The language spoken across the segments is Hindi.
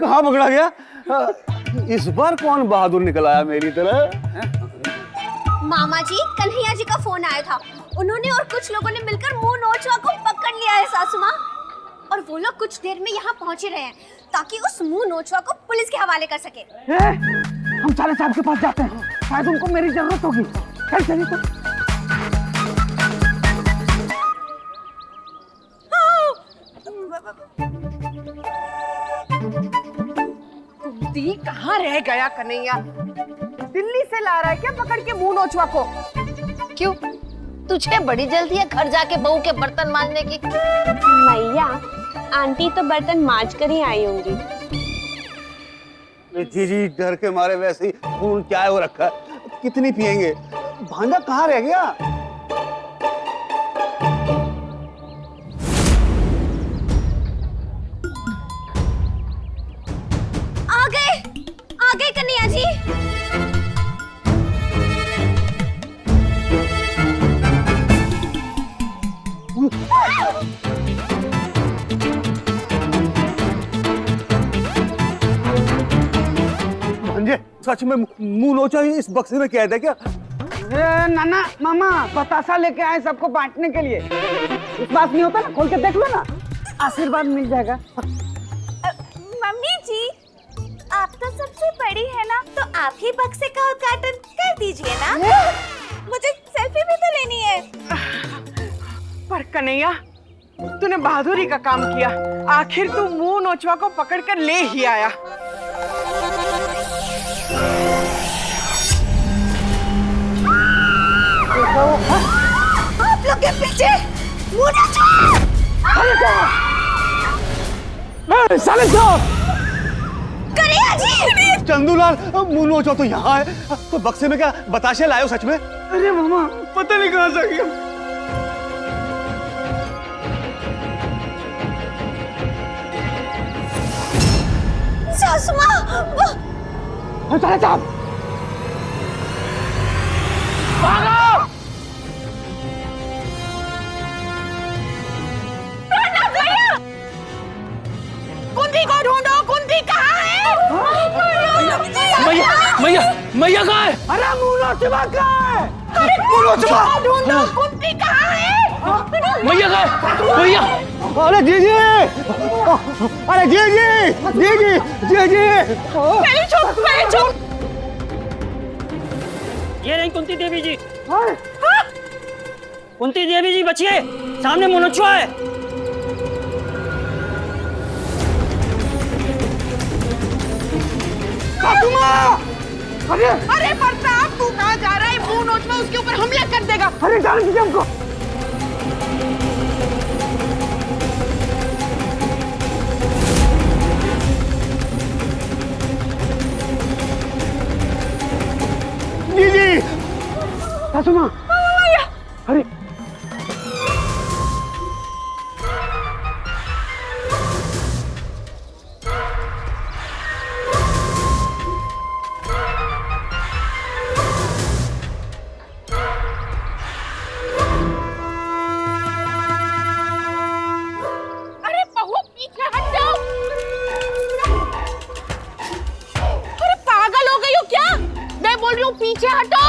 कहाँ पकड़ा गया? इस बार कौन बहादुर निकल आया मेरी तरह? मामा जी, कन्हैया जी का फोन आया था। उन्होंने और कुछ लोगों ने मिलकर मुंह नोचवा को पकड़ लिया है सासू माँ। और वो लोग कुछ देर में यहाँ पहुँच रहे हैं ताकि उस मुंह नोचवा को पुलिस के हवाले कर सके। हम साले साहब के पास जाते हैं, शायद उनको मेरी जरूरत होगी। चल चलिए तो। कुंती कहाँ रह गया कन्हैया? दिल्ली से ला रहा है क्या पकड़ के मुंह नोचवा को? क्यों, तुझे बड़ी जल्दी है घर जाके बहू के बर्तन मांजने की? मैया, आंटी तो बर्तन मांज कर ही आई होंगी। जी जी, डर के मारे वैसे ही खून क्या है वो रखा है, कितनी पिएंगे? भांजा कहाँ रह गया? आ गए कन्हैया जी। भांजे, सच में मुंह नोचा ही इस बक्से में कैद है क्या? नाना मामा बतासा लेके आए सबको बांटने के लिए। विश्वास नहीं होता ना, खोल के देख लो ना, आशीर्वाद मिल जाएगा। मम्मी जी, आप तो सबसे बड़ी है ना, तो आप ही बक्से का उद्घाटन कर दीजिए ना। मुझे सेल्फी भी तो लेनी है। पर कन्हैया, तूने बहादुरी का काम किया। आखिर तू मुंह नोचवा को पकड़ कर ले ही आया। आप लोग के पीछे मुंह नोचवा। साले साहब! कन्हैया जी! चंदूलाल, मुंह नोचो तो यहाँ है, तो बक्से में क्या बताशे लाए हो सच में? अरे मामा, पता नहीं कहाँ से गया। सासू माँ, साले साहब! कुंती को ढूंढो, कुंती कहाँ है? मैया मैया मैया कहाँ है? अरे मुंह नोचवा कहाँ है? ढूंढो, कुंती कहाँ है? मैया कहाँ है? मैया! अरे जी जी! अरे जी जी! जी जी! जी जी! पहले चुप, पहले चुप। ये नहीं कुंती देवी जी। कुंती देवी जी बचिए, सामने मुनच्छुआ है। अरे प्रताप, तू कहाँ जा रहा है? मुंह नोचवा उसके ऊपर हमला कर देगा। अरे जाने दीजिए हमको। जी जी! सासू माँ! अरे अरे बहू, पीछे हट जाओ। अरे पागल हो गई हो क्या? मैं बोल रही हूँ पीछे हटो।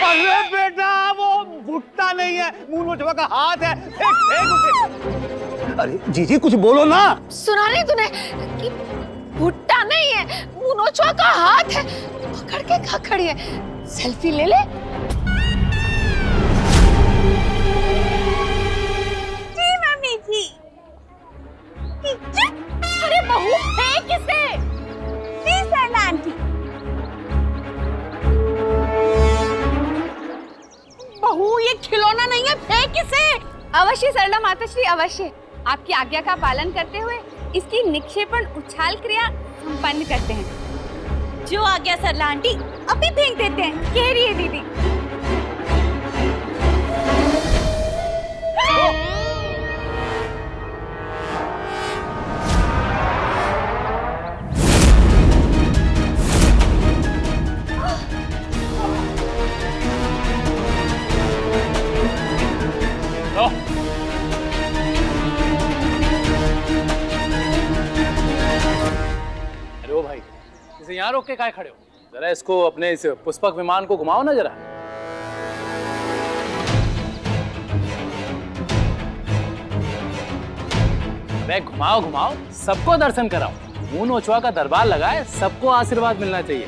अरे बेटा, वो भुट्टा नहीं है, मुंह नोचवा का हाथ है। फेंक फेंक उसे। अरे जीजी, कुछ बोलो ना। सुना नहीं तूने कि भुट्टा नहीं है, मुंह नोचवा का हाथ है। पकड़ के खा खड़ी है, सेल्फी ले ले। जी मम्मी जी। अरे बहू, फेंक इसे। जी सरला आंटी। बहू, ये खिलौना नहीं है, फेंक इसे। अवश्य सरला माताश्री, अवश्य। आपकी आज्ञा का पालन करते हुए इसकी निक्षेपण उछाल क्रिया संपन्न करते हैं। जो आज्ञा सरला आंटी, अभी फेंक देते हैं। कह रही है दीदी। यहाँ रोक के काहे खड़े हो? जरा इसको अपने इस पुष्पक विमान को घुमाओ ना जरा। अबे घुमाओ घुमाओ, सबको दर्शन कराओ। मुंह नोचवा का दरबार लगा है, सबको आशीर्वाद मिलना चाहिए।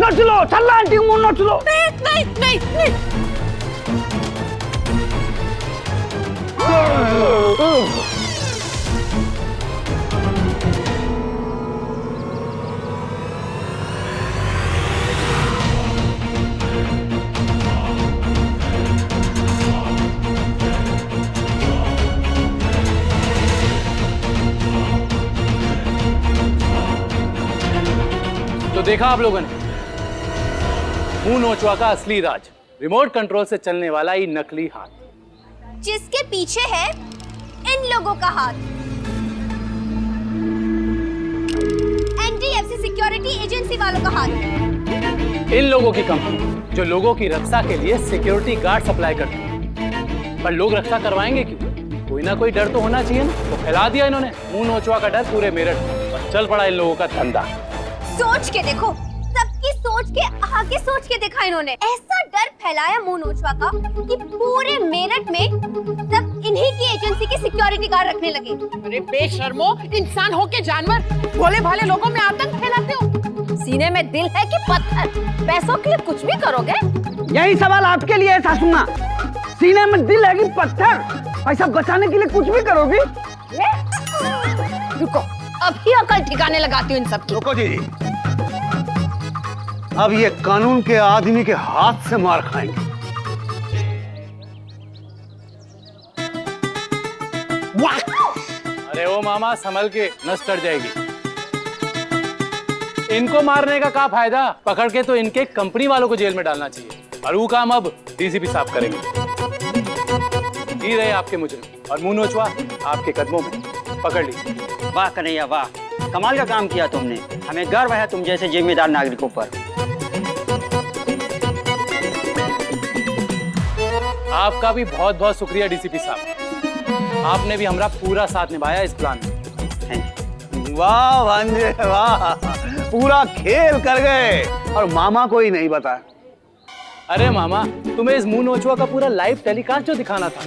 नोच लो, चल आंटी मुंह नोच लो। नहीं नहीं नहीं तो देखा आप लोगों ने, मुंह नोचवा का असली राज, रिमोट कंट्रोल से चलने वाला ये नकली हाथ, जिसके पीछे है इन लोगों का हाथ। एनडीएफसी सिक्योरिटी एजेंसी वालों का हाथ। इन लोगों की कंपनी जो लोगों की रक्षा के लिए सिक्योरिटी गार्ड सप्लाई करती है। पर लोग रक्षा करवाएंगे क्यों? कोई ना कोई डर तो होना चाहिए ना। तो फैला दिया इन्होंने मुंह नोचवा का डर पूरे मेरठ में, और चल पड़ा इन लोगों का धंधा। सोच के देखो, सबकी सोच के आगे सोच के देखा इन्होंने। ऐसा डर फैलाया मुंह नोचवा का कि पूरे मेरठ में सब इन्हीं की एजेंसी की सिक्योरिटी गार्ड रखने लगे। अरे बेशर्मो, इंसान हो के जानवर, भोले भाले लोगों में आतंक फैलाते हो। सीने में दिल है कि पत्थर? पैसों के लिए कुछ भी करोगे? यही सवाल आपके लिए है सासू माँ। सीने में दिल है कि पत्थर? पैसा बचाने के लिए कुछ भी करोगी? रुको, अभी अकल ठिकाने लगाती हूँ इन सब की। रुको जी, अब ये कानून के आदमी के हाथ से मार खाएंगे। अरे ओ मामा, संभल के, नस चढ़ जाएगी। इनको मारने का क्या फायदा? पकड़ के तो इनके कंपनी वालों को जेल में डालना चाहिए, और वो काम अब डीसीपी साहब करेंगे। जी रहे आपके मुजरिम, और मुंह नोचवा आपके कदमों में। पकड़ लीजिए। वाह कन्हैया वाह, कमाल का काम किया तुमने। हमें गर्व है तुम जैसे जिम्मेदार नागरिकों पर। आपका भी बहुत बहुत शुक्रिया डीसीपी साहब, आपने भी हमारा पूरा साथ निभाया इस प्लान में। वाह भांजे वाह, पूरा खेल कर गए और मामा को ही नहीं बताया। अरे मामा, तुम्हें इस मुंह नोचवा का पूरा लाइव टेलीकास्ट जो दिखाना था,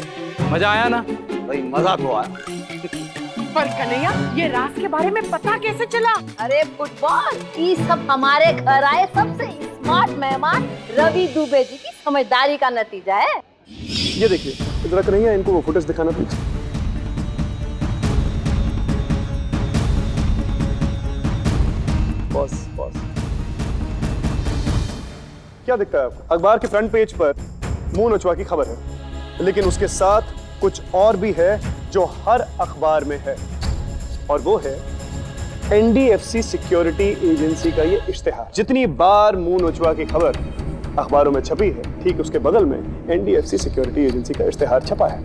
मजा आया ना? भाई मजा तो आया। पर कन्हैया, ये राज के बारे में पता कैसे चला? अरे फुटबॉल, ये सब हमारे घर आए सबसे स्मार्ट मेहमान रवि दुबे जी की समझदारी का नतीजा है। ये देखिए, जरा कन्हैया इनको वो फुटेज दिखाना प्लीज। बॉस बॉस, क्या दिखता है आपको? अखबार के फ्रंट पेज पर मुंह नोचवा की खबर है, लेकिन उसके साथ कुछ और भी है जो हर अखबार में है, और वो है एनडीएफसी सिक्योरिटी एजेंसी का ये इश्तिहार। जितनी बार मुंह नोचवा की खबर अखबारों में छपी है, ठीक उसके बगल में एनडीएफसी सिक्योरिटी एजेंसी का इश्तिहार छपा है।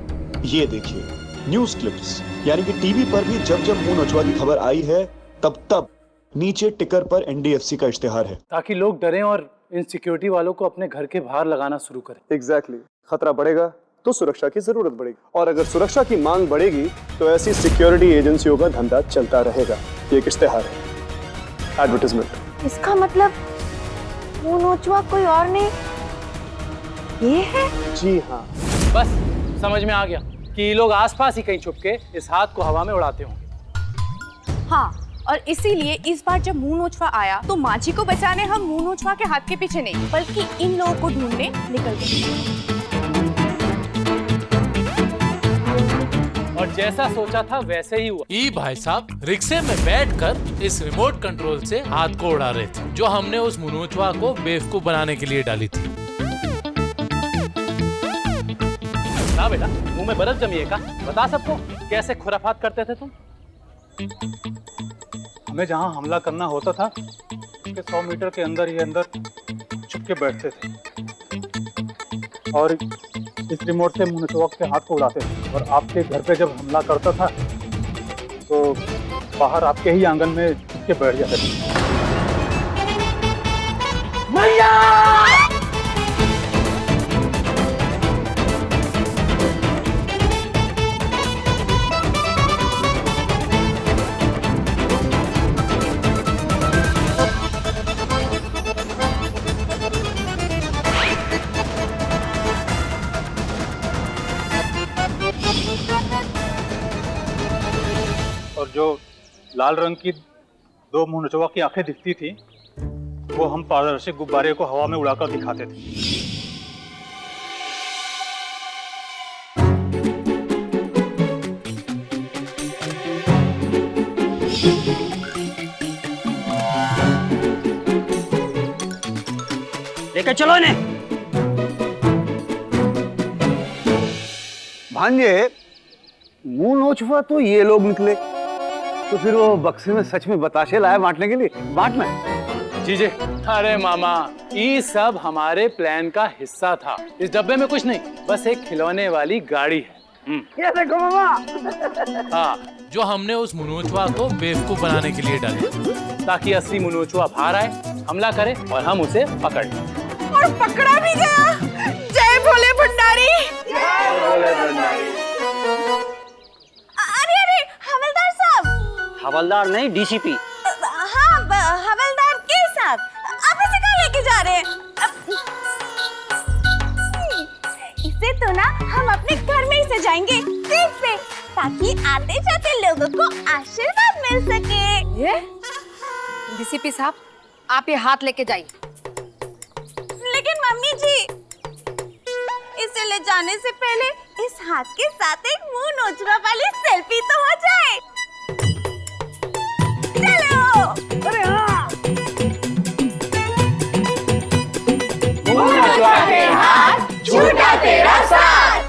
ये देखिए न्यूज क्लिप्स, यानी कि टीवी पर भी जब जब मुंह नोचवा की खबर आई है तब तब नीचे टिकर पर एनडीएफसी का इश्तिहार है, ताकि लोग डरें और इन सिक्योरिटी वालों को अपने घर के बाहर लगाना शुरू करें। एग्जैक्टली, खतरा बढ़ेगा तो सुरक्षा की जरूरत बढ़ेगी, और अगर सुरक्षा की मांग बढ़ेगी तो ऐसी सिक्योरिटी एजेंसियों का धंधा चलता रहेगा। ये एक इश्तिहार है, एडवर्टाइजमेंट। इसका मतलब मुंह नोचवा कोई और नहीं, ये है? जी हाँ। बस समझ में आ गया कि ये लोग आसपास ही कहीं छुप के इस हाथ को हवा में उड़ाते होंगे। हाँ, और इसीलिए इस बार जब मुंह नोचवा आया तो माझी को बचाने हम मुंह नोचवा के हाथ के पीछे नहीं, बल्कि इन लोगों को ढूंढने निकल गए। और जैसा सोचा था वैसे ही हुआ। ई भाई साहब रिक्शे में बैठकर इस रिमोट कंट्रोल से हाथ को उड़ा रहे थे, जो हमने उस मुनोचवा को बेवकूफ बनाने के लिए डाली थी। ना बेटा, मुंह में बर्फ जमी है का? बता सबको कैसे खुराफात करते थे तुम? हमें जहां हमला करना होता था उसके 100 मीटर के अंदर ही अंदर छुप के बैठते थे और इस रिमोट से मुंह नोचवा के हाथ को उड़ाते थे, और आपके घर पे जब हमला करता था तो बाहर आपके ही आंगन में छुप के बैठ जाते थे। और जो लाल रंग की 2 मुंह नोचवा की आंखें दिखती थी, वो हम पारदर्शी गुब्बारे को हवा में उड़ाकर दिखाते थे। लेकर चलो ने। भांजे, मुंह नोचवा तो ये लोग निकले, तो फिर वो बक्से में सच में बताशे लाया बांटने के लिए? बांटना। जीजे, अरे मामा, ये सब हमारे प्लान का हिस्सा था। इस डब्बे में कुछ नहीं, बस एक खिलौने वाली गाड़ी है। ये देखो मामा। हाँ, जो हमने उस मुनोचवा को बेवकूफ बनाने के लिए डाले, ताकि असली मुनोचवा बाहर आए, हमला करे और हम उसे पकड़ लें। और पकड़ा भी गया। जय भोले भंडारी। अरे अरे हवलदार साहब। हवलदार नहीं, डीसीपी। हाँ हवलदार के साहब, आप इसे कहाँ लेके जा रहे हैं? इसे तो ना हम अपने घर में ही सजाएंगे टेप पे, ताकि आते जाते लोगों को आशीर्वाद मिल सके। ये डीसीपी साहब, आप ये हाथ लेके जाइए। लेकिन मम्मी जी, इसे ले जाने से पहले इस हाथ के साथ एक मुंह नोचवा वाली सेल्फी तो हो जाए। चलो। अरे हाँ। मुंह नोचवा के हाथ, झूठा तेरा साथ।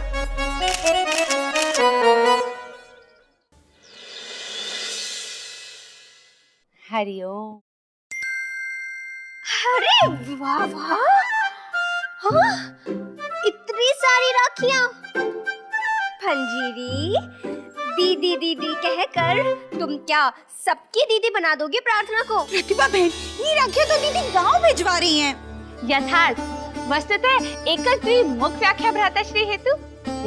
हरिओम। अरे वाह वाह, हाँ, इतनी सारी राखियां। फंजीरी, दीदी दीदी कहकर तुम क्या सबकी दीदी बना दोगे प्रार्थना को? प्रतिभा बहन, ये राखियां तो दीदी गांव भिजवा रही हैं। यथार्थ वस्तुतः एकत्री मुख व्याख्या भ्राताश्री हेतु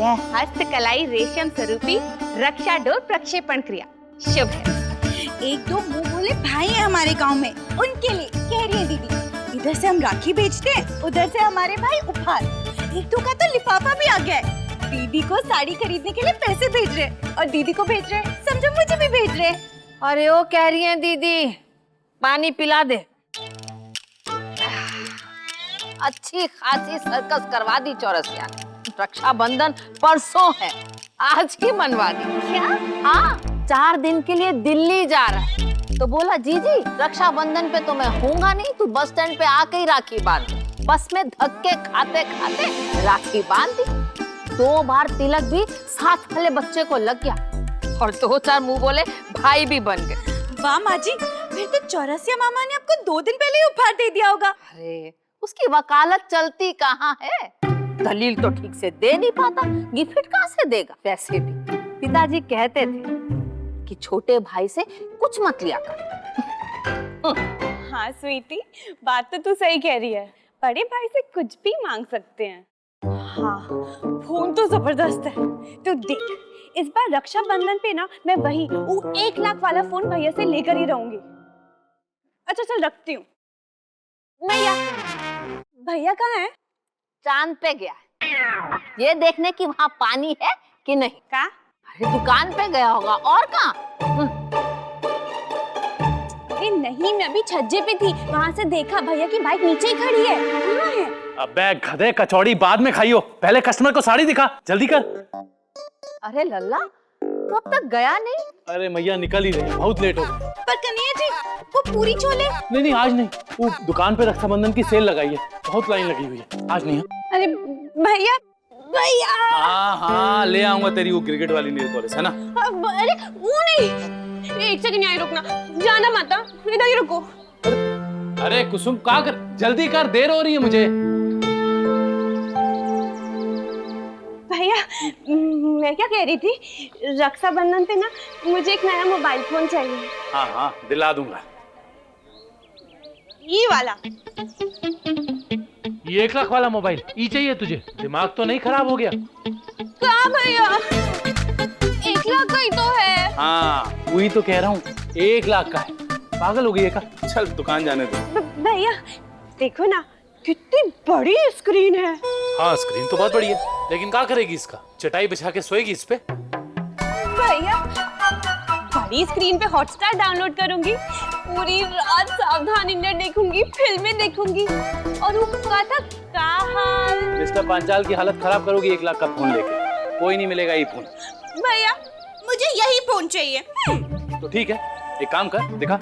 यह हस्तकलाई रेशम स्वरूपी रक्षा डोर प्रक्षेपण क्रिया शुभ है। 1-2 मुंह बोले भाई हैं हमारे गांव में, उनके लिए कह रही है दीदी। इधर से हम राखी भेजते हैं, उधर से हमारे भाई उपहार। 1-2 का तो लिफाफा भी आ गया है। दीदी को साड़ी खरीदने के लिए पैसे भेज रहे हैं और दीदी को भेज रहे हैं, समझो मुझे भी भेज रहे हैं। अरे वो कह रही है दीदी, पानी पिला दे। अच्छी खासी सर्कस करवा दी चौरसिया ने। रक्षाबंधन परसों है, आज ही मनवा दी। क्या? हाँ, 4 दिन के लिए दिल्ली जा रहा है, तो बोला जीजी रक्षाबंधन पे तो मैं होऊंगा नहीं, तू बस स्टैंड पे आके ही राखी बांध। बस में धक्के खाते खाते राखी बांध दी। 2 बार तिलक भी साथ वाले बच्चे को लग गया और 2-4 मुंह बोले भाई भी बन गए। वाह माँ जी, फिर तो चौरसिया मामा ने आपको 2 दिन पहले ही उपहार दे दिया होगा। अरे उसकी वकालत चलती कहाँ है, दलील तो ठीक से दे नहीं पाता, गिफ्ट कहाँ से देगा। वैसे भी पिताजी कहते थे कि छोटे भाई से कुछ मत लिया कर। हाँ स्वीटी, बात तो तू सही कह रही है, बड़े भाई से कुछ भी मांग सकते हैं। हाँ, फोन तो जबरदस्त है। तू देख, इस बार रक्षाबंधन पे ना मैं वही वो 1 लाख वाला फोन भैया से लेकर ही रहूंगी। अच्छा चल रखती हूँ। भैया कहाँ है? चांद पे गया है, ये देखने की वहाँ पानी है कि नहीं। का? अरे दुकान पे गया होगा, और कहाँ? नहीं, मैं अभी छज्जे पे थी, वहाँ से देखा भैया की बाइक नीचे ही खड़ी है। कहाँ है? अबे गधे, कचौड़ी बाद में खाइयो, पहले कस्टमर को साड़ी दिखा, जल्दी कर। अरे लल्ला, तू अब तक गया नहीं? अरे मैया निकल ही रही है, बहुत लेट हो गई। पर कन्हैया जी, वो पूरी छोले। नहीं आज नहीं, वो दुकान पे रक्षाबंधन की सेल लगाई है, बहुत लाइन लगी हुई है, आज नहीं है। अरे भैया, भैया। हाँ ले आऊंगा तेरी वो क्रिकेट वाली नेल पॉलिश, है ना? अरे वो नहीं, एक सेकंड यहाँ रुकना, जाना मत, इधर ही रुको। अरे कुसुम क्या कर, जल्दी कर, देर हो रही है मुझे। भैया मैं क्या कह रही थी, रक्षाबंधन पे ना मुझे एक नया मोबाइल फोन चाहिए। हाँ दिला दूंगा। ये वाला। ये 1 लाख वाला मोबाइल ई चाहिए तुझे? दिमाग तो नहीं खराब हो गया? क्या भैया, 1 लाख का ही तो है। हाँ वही तो कह रहा हूँ, 1 लाख का है, पागल हो गई है का? चल दुकान जाने दो। भैया देखो ना, कितनी बड़ी स्क्रीन है। हाँ स्क्रीन तो बहुत बड़ी है, लेकिन क्या करेगी इसका? चटाई बिछा के सोएगी इस पे? भैया बड़ी स्क्रीन पे हॉटस्टार डाउनलोड करूंगी, पूरी रात सावधान इंडिया देखूंगी, फिल्में देखूंगी और वो कहा था का हाल। मिस्टर पांचाल की हालत खराब करोगी 1 लाख का फोन लेके, कोई नहीं मिलेगा ये फोन। भैया मुझे यही फोन चाहिए। तो ठीक है, एक काम कर, दिखा,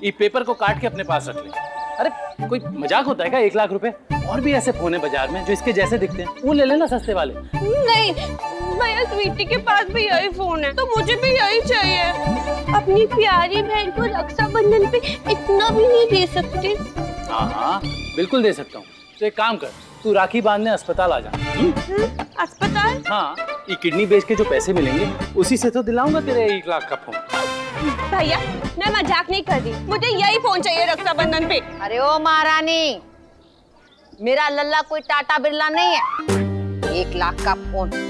ये पेपर को काट के अपने पास रख ले। अरे कोई मजाक होता है क्या? 1 लाख रुपए, और भी ऐसे फोन है बाजार में जो इसके जैसे दिखते हैं, वो ले लेना सस्ते वाले। नहीं भैया, स्वीटी के पास भी यही फोन है तो मुझे भी यही चाहिए। अपनी प्यारी बहन को रक्षाबंधन पे इतना भी नहीं दे सकते? हाँ, बिल्कुल दे सकता हूँ। तो एक काम कर, तू राखी बांधने अस्पताल आ जा। अस्पताल? हाँ, ये किडनी बेच के जो पैसे मिलेंगे उसी से तो दिलाऊंगा तेरे 1 लाख का फोन। भैया मैं मजाक नहीं कर रही, मुझे यही फोन चाहिए रक्षाबंधन पे। अरे ओ महारानी, मेरा लल्ला कोई टाटा बिरला नहीं है। 1 लाख का फोन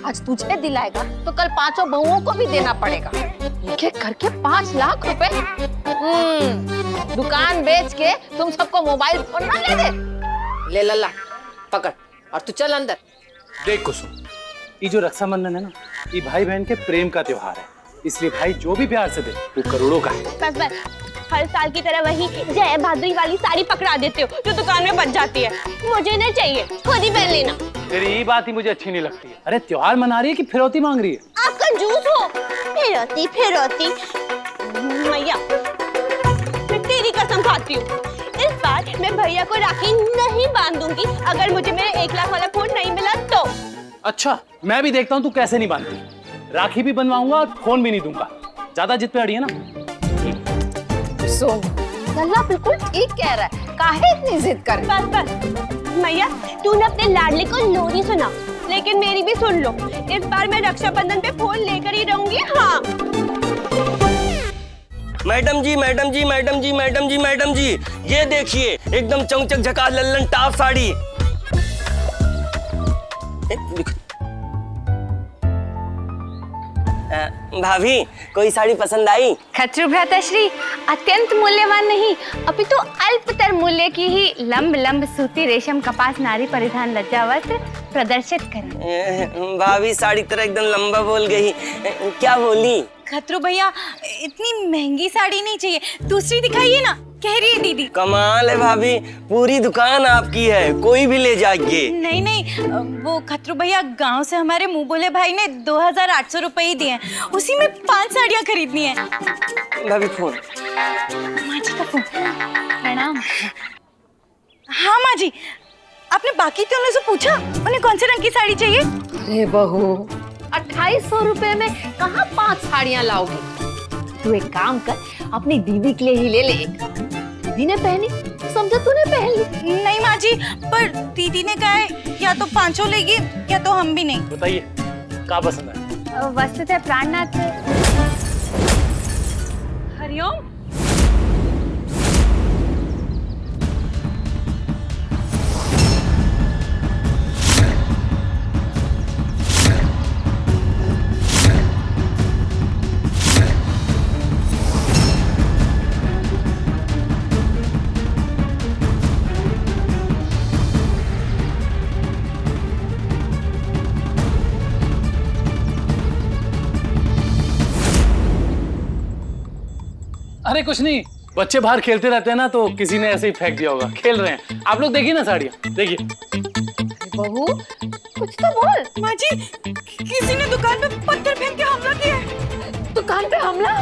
आज तुझे दिलाएगा तो कल 5 बहुओं को भी देना पड़ेगा। एक करके 5 लाख रुपए। दुकान बेच के तुम सबको मोबाइल फोन ना ले दे। ले लल्ला, पकड़ और तू चल अंदर। देख कुसुम, ये जो रक्षाबंधन है ना, ये भाई बहन के प्रेम का त्योहार है, इसलिए भाई जो भी प्यार से दे वो करोड़ों का है। बस बस, हर साल की तरह वही जय बहादुरी वाली साड़ी पकड़ा देते हो जो दुकान में बच जाती है। मुझे नहीं चाहिए, खुद ही पहन लेना। तेरी ये बात ही मुझे अच्छी नहीं लगती है। अरे त्योहार मना रही है कि फिरौती मांग रही है? आप कंजूस हो। फिरौती फिरौती, मैया मैं तेरी कसम खाती हूँ, इस बार मैं भैया को राखी नहीं बांधूंगी अगर मुझे मेरे 1 लाख वाला फोन नहीं मिला तो। अच्छा, मैं भी देखता हूँ तू कैसे नहीं बांधती। राखी भी बनवाऊंगा और फोन भी नहीं दूंगा। ज्यादा जिद पे अड़ी है ना। सो लल्ला बिल्कुल ठीक कह रहा है, काहे इतनी जिद कर? बस बस मैया, तूने अपने लाडले को लोरी सुना, लेकिन मेरी भी सुन लो। इस बार मैं रक्षाबंधन पे फोन लेकर ही रहूंगी। हाँ मैडम जी, मैडम जी, मैडम जी, मैडम जी, मैडम जी, ये देखिए एकदम चौचक झकास लल्लन टॉप साड़ी। भाभी कोई साड़ी पसंद आई? खतरू भ्राताश्री, अत्यंत मूल्यवान नहीं अभी तो अल्पतर मूल्य की ही लंब लंब सूती रेशम कपास नारी परिधान लज्जा वस्त्र प्रदर्शित करें। भाभी साड़ी तरह एकदम लंबा बोल गई, क्या बोली? खतरू भैया, इतनी महंगी साड़ी नहीं चाहिए, दूसरी दिखाइए ना, कह रही है दीदी। कमाल है भाभी, पूरी दुकान आपकी है, कोई भी ले जाइए। नहीं नहीं, वो खतरू भैया गांव से हमारे मुंह बोले भाई ने 2800 रुपए ही दिए हैं, उसी में 5 साड़ियाँ खरीदनी है। भाभी फोन। माँ जी का फोन। प्रणाम। हाँ माँ जी, आपने बाकी तीनों से पूछा उन्हें कौन से रंग की साड़ी चाहिए? अरे बहू, 2800 रुपए में कहाँ 5 साड़ियाँ लाओगी? तू एक काम कर, अपनी दीदी के लिए ही ले ले एक। दीदी ने पहनी, समझा तूने पहन ली। नहीं माँ जी, पर दीदी ने कहा है या तो 500 लेगी या तो हम भी नहीं। बताइए क्या पसंद है? वस्तुतः प्राणनाथ। हरिओम। अरे कुछ नहीं, बच्चे बाहर खेलते रहते हैं ना, तो किसी ने ऐसे ही फेंक दिया होगा। खेल रहे हैं आप लोग, देखिए ना साड़ियाँ, देखिए। बहू कुछ तो बोल। माँ जी, किसी ने दुकान पे पत्थर फेंक के हमला किया है। दुकान पे हमला?